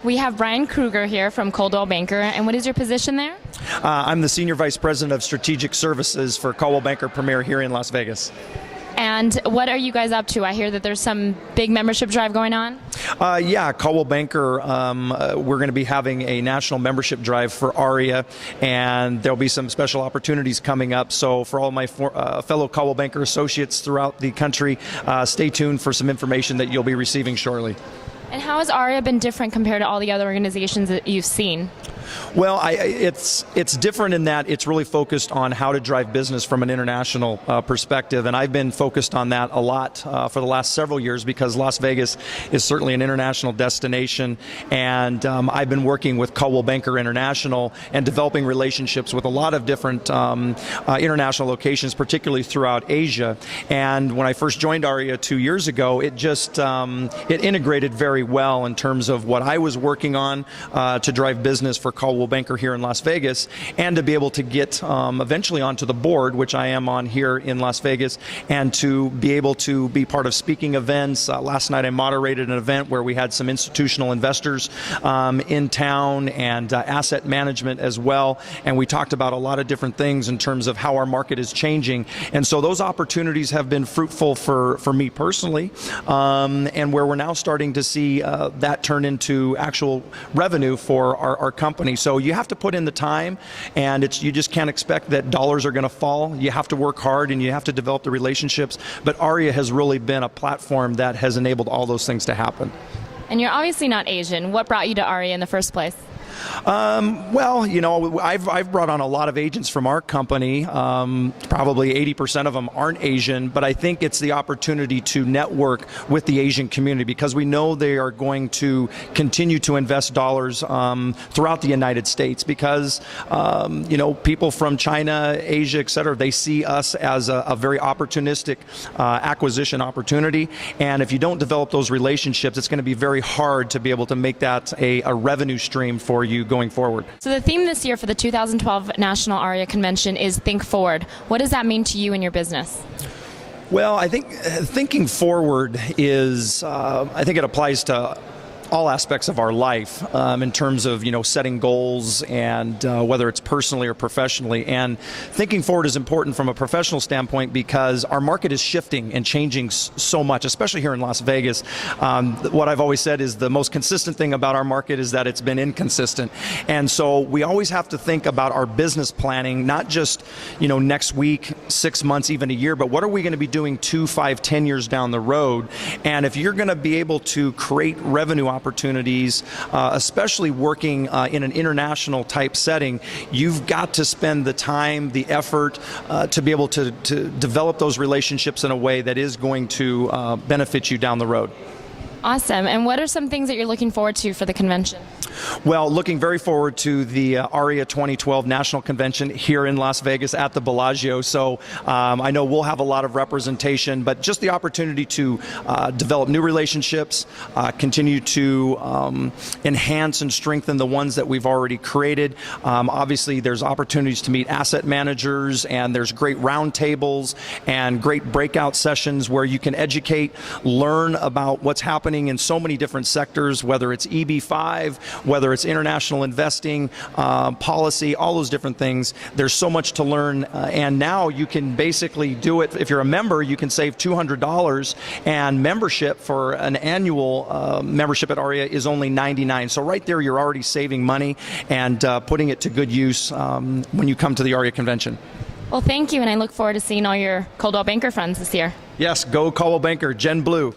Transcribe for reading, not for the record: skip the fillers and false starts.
We have Brian Krueger here from Coldwell Banker, and what is your position there? I'm the Senior Vice President of Strategic Services for Coldwell Banker Premier here in Las Vegas. And what are you guys up to? I hear that there's some big membership drive going on. Yeah, Coldwell Banker, we're going to be having a national membership drive for AREAA, and there'll be some special opportunities coming up. So for all my fellow Coldwell Banker associates throughout the country, stay tuned for some information that you'll be receiving shortly. And how has AREAA been different compared to all the other organizations that you've seen? Well, it's different in that it's really focused on how to drive business from an international perspective, and I've been focused on that a lot for the last several years because Las Vegas is certainly an international destination, and I've been working with Coldwell Banker International and developing relationships with a lot of different international locations, particularly throughout Asia. And when I first joined AREAA 2 years ago, it just it integrated very well in terms of what I was working on to drive business for Coldwell Banker here in Las Vegas, and to be able to get eventually onto the board, which I am on here in Las Vegas, and to be able to be part of speaking events. Last night I moderated an event where we had some institutional investors in town and asset management as well, and we talked about a lot of different things in terms of how our market is changing. And so those opportunities have been fruitful for me personally, and where we're now starting to see that turn into actual revenue for our company. So you have to put in the time, and you just can't expect that dollars are going to fall. You have to work hard, and you have to develop the relationships. But AREAA has really been a platform that has enabled all those things to happen. And you're obviously not Asian. What brought you to AREAA in the first place? Well, you know, I've brought on a lot of agents from our company. Probably 80% of them aren't Asian, but I think it's the opportunity to network with the Asian community because we know they are going to continue to invest dollars throughout the United States because, you know, people from China, Asia, et cetera, they see us as a very opportunistic acquisition opportunity. And if you don't develop those relationships, it's going to be very hard to be able to make that a revenue stream for you going forward. So the theme this year for the 2012 National AREAA Convention is Think Forward. What does that mean to you and your business? Well, I think thinking forward is, I think it applies to all aspects of our life in terms of, you know, setting goals and whether it's personally or professionally. And thinking forward is important from a professional standpoint because our market is shifting and changing so much, especially here in Las Vegas. What I've always said is the most consistent thing about our market is that it's been inconsistent. And so we always have to think about our business planning, not just, you know, next week, 6 months, even a year, but what are we going to be doing 2, 5, 10 years down the road? And if you're going to be able to create revenue opportunities, especially working in an international type setting, you've got to spend the time, the effort to be able to develop those relationships in a way that is going to benefit you down the road. Awesome. And what are some things that you're looking forward to for the convention? Well, looking very forward to the AREAA 2012 National Convention here in Las Vegas at the Bellagio. So I know we'll have a lot of representation, but just the opportunity to develop new relationships, continue to enhance and strengthen the ones that we've already created. Obviously, there's opportunities to meet asset managers, and there's great roundtables and great breakout sessions where you can educate, learn about what's happening in so many different sectors, whether it's EB5, whether it's international investing, policy, all those different things. There's so much to learn, and now you can basically do it. If you're a member, you can save $200, and membership for an annual membership at AREAA is only $99. So right there, you're already saving money and putting it to good use when you come to the AREAA convention. Well, thank you, and I look forward to seeing all your Coldwell Banker friends this year. Yes, go Coldwell Banker, Gen Blue.